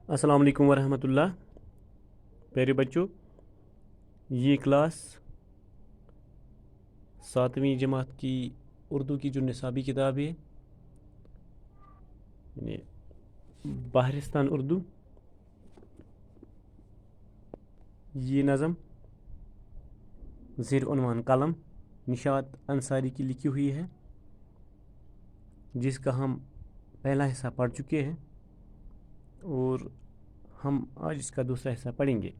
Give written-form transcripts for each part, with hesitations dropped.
अस्सलाम वालेकुम वरहमतुल्लाह। प्यारे बच्चों, ये क्लास 7वीं जमात की उर्दू की जो निसाबी किताब है, यानी बहरिस्तान उर्दू, ये नज़म ज़ेर उन्वान कलम निशात अंसारी की लिखी हुई है, जिसका हम पहला हिस्सा पढ़ चुके हैं और हम आज इसका दूसरा हिस्सा पढ़ेंगे।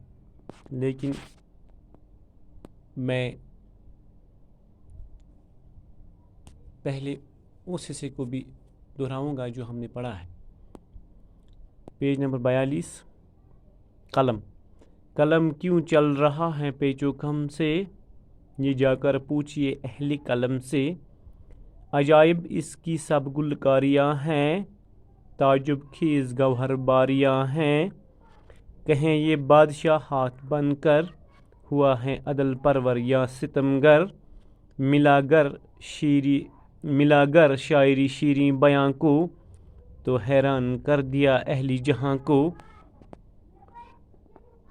लेकिन मैं पहले उस हिस्से को भी दोहराऊंगा जो हमने पढ़ा है। Page number 42। कलम। कलम क्यों चल रहा है पेचो खम से, ये जाकर पूछिए अहली कलम से। अजाइब इसकी सब गुलकारियाँ हैं, ताजुब खेज गौहर बारियाँ हैं। कहें ये बादशाह हाथ बनकर, हुआ है अदल परवर या सितमगर। मिलागर शायरी शीरी बयां को, तो हैरान कर दिया अहली जहां को।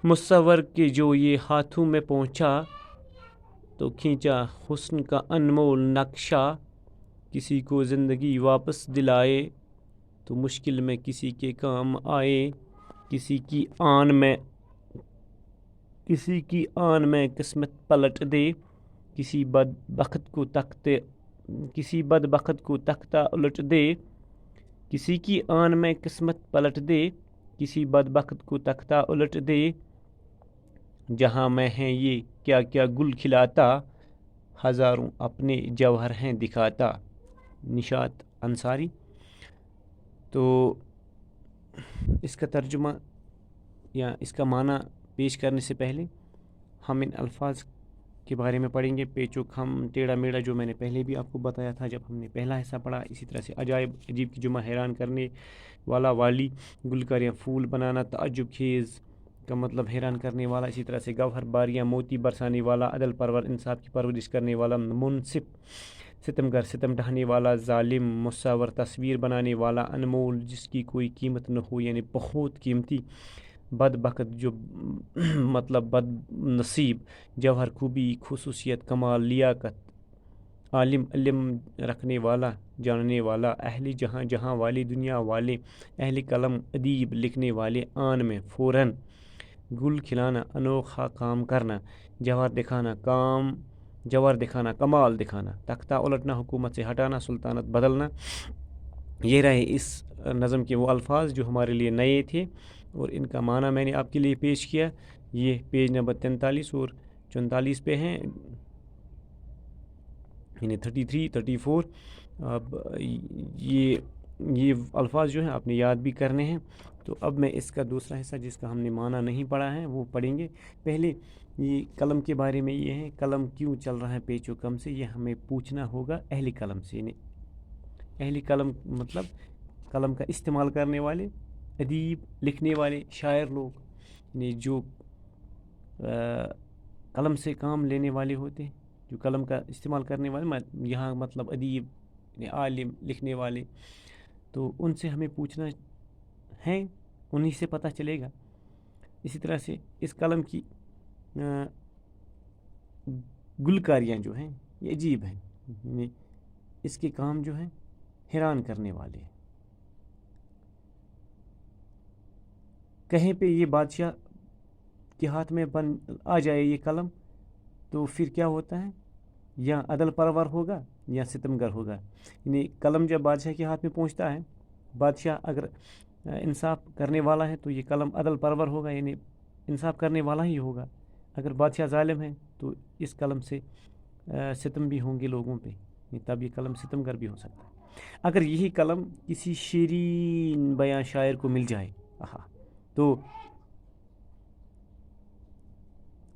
मुसव्वर के जो ये हाथों में पहुंचा, तो खींचा हुस्न का अनमोल नक्शा। किसी को ज़िंदगी वापस दिलाए, तो मुश्किल में किसी के काम आए। किसी की आन में किस्मत पलट दे, किसी बदबख्त को तख्ता उलट दे। किसी की आन में किस्मत पलट दे, किसी बदबख्त को तख्ता उलट दे। जहाँ मैं है ये क्या क्या गुल खिलाता, हज़ारों अपने जौहर हैं दिखाता। निशात अंसारी। तो इसका तर्जुमा या इसका माना पेश करने से पहले हम इन अल्फाज के बारे में पढ़ेंगे। पेचो खम, टेढ़ा मेढ़ा, जो मैंने पहले भी आपको बताया था जब हमने पहला हिस्सा पढ़ा। इसी तरह से अजायब, अजीब की जुमा, हैरान करने वाला, वाली, गुलकारियाँ, फूल बनाना, ताज्जुब खेज़ का मतलब हैरान करने वाला। इसी तरह से गौहर बारियाँ, मोती बरसाने वाला, अदल परवर, इंसाफ की परवरिश करने वाला, मुनसिफ, सितमगर, सितम ढाने वाला, जालिम, मुसव्वर, तस्वीर बनाने वाला, अनमोल, जिसकी कोई कीमत न हो यानी बहुत कीमती, बदबख्त जो मतलब बद नसीब, जौहर, खूबी, खुसूसियत, कमाल, लियाकत, आलिम, इल्म रखने वाला, जानने वाला, अहली जहाँ, जहाँ वाले, दुनिया वाले, अहली कलम, अदीब, लिखने वाले, आन में फ़ौरन, गुल खिलाना, अनोखा काम करना, जवाहर दिखाना, कमाल दिखाना, तख्ता उलटना, हुकूमत से हटाना, सुल्तानत बदलना। ये रहे इस नज़म के वो अल्फाज जो हमारे लिए नए थे और इनका माना मैंने आपके लिए पेश किया। ये पेज नंबर 43 और 44 पे हैं, यानी 33, 34। अब ये अल्फाज जो हैं आपने याद भी करने हैं। तो अब मैं इसका दूसरा हिस्सा जिसका हमने माना नहीं पढ़ा है वो पढ़ेंगे। पहले ये कलम के बारे में ये है, कलम क्यों चल रहा है पेचो कम से, ये हमें पूछना होगा अहली कलम से। यानी अहली कलम मतलब कलम का इस्तेमाल करने वाले, अदीब, लिखने वाले, शायर लोग, यानी जो कलम से काम लेने वाले होते हैं, जो कलम का इस्तेमाल करने वाले, यहाँ मतलब अदीब, यानी आलिम, लिखने वाले, तो उनसे हमें पूछना है, उन्हीं से पता चलेगा। इसी तरह से इस कलम की गुलकारियाँ जो हैं ये अजीब हैं, यानी इसके काम जो हैं हैरान करने वाले हैं। कहीं पे ये बादशाह के हाथ में बन आ जाए ये कलम, तो फिर क्या होता है, या अदल परवर होगा या सितमगर होगा। यानी कलम जब बादशाह के हाथ में पहुंचता है, बादशाह अगर इंसाफ करने वाला है तो ये कलम अदल परवर होगा, यानी इंसाफ करने वाला ही होगा। अगर बादशाह जालिम है तो इस कलम से सितम भी होंगे लोगों पे, तब ये कलम सितमगर भी हो सकता है। अगर यही कलम किसी शीरीन बयां शायर को मिल जाए, आहा, तो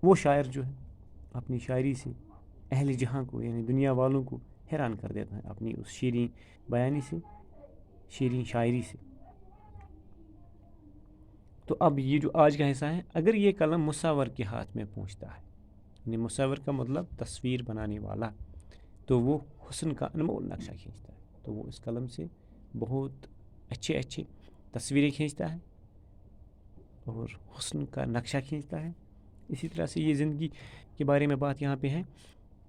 वो शायर जो है अपनी शायरी से अहले जहाँ को यानी दुनिया वालों को हैरान कर देता है अपनी उस शीरीं बयानी से, शीरीं शायरी से। तो अब ये जो आज का हिस्सा है, अगर ये कलम मुसव्वर के हाथ में पहुंचता है, यानी मुसव्वर का मतलब तस्वीर बनाने वाला, तो वो हुस्न का अनमोल नक्शा खींचता है। तो वो इस कलम से बहुत अच्छे अच्छे तस्वीरें खींचता है, اور حسن کا نقشہ کھینچتا ہے. اسی طرح سے یہ زندگی کے بارے میں بات یہاں پہ ہے.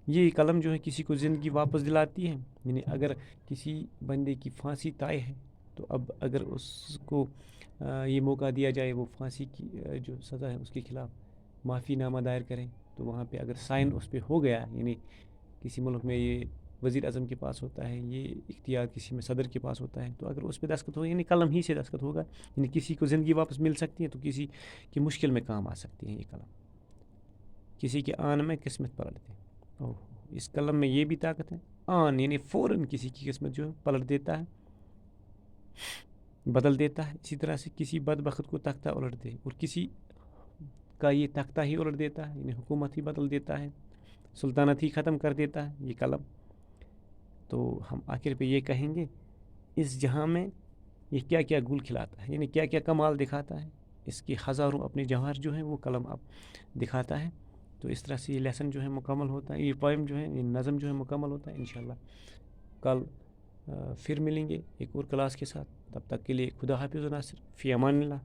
یہ قلم جو ہے کسی کو زندگی واپس دلاتی ہے. یعنی اگر کسی بندے کی پھانسی طے ہے تو اب اگر اس کو یہ موقع دیا جائے وہ پھانسی کی جو سزا ہے اس کے خلاف معافی نامہ دائر کریں تو وہاں پہ اگر سائن اس پہ ہو گیا, یعنی کسی ملک میں یہ وزیر اعظم کے پاس ہوتا ہے, یہ اختیار کسی میں صدر کے پاس ہوتا ہے, تو اگر اس پہ دستخط ہو یعنی قلم ہی سے دستخط ہوگا, یعنی کسی کو زندگی واپس مل سکتی ہے تو کسی کی مشکل میں کام آ سکتی ہے یہ قلم. کسی کے آن میں قسمت پلٹ دے. اوہ اس قلم میں یہ بھی طاقت ہے. آن یعنی فوراً کسی کی قسمت جو ہے پلٹ دیتا ہے, بدل دیتا ہے. اسی طرح سے کسی بدبخت کو تختہ الٹ دے, اور کسی کا یہ تختہ ہی الٹ دیتا ہے, یعنی حکومت ہی بدل دیتا ہے, سلطنت ہی ختم کر دیتا ہے یہ قلم. تو ہم آخر پہ یہ کہیں گے اس جہاں میں یہ کیا کیا گل کھلاتا ہے, یعنی کیا کیا کمال دکھاتا ہے. اس کے ہزاروں اپنے جوہر جو ہیں وہ قلم اب دکھاتا ہے. تو اس طرح سے یہ لیسن جو ہے مکمل ہوتا ہے, یہ پوئم جو ہے یہ نظم جو ہے مکمل ہوتا ہے. انشاءاللہ کل پھر ملیں گے ایک اور کلاس کے ساتھ. تب تک کے لیے خدا حافظ و ناصر, فی امان اللہ.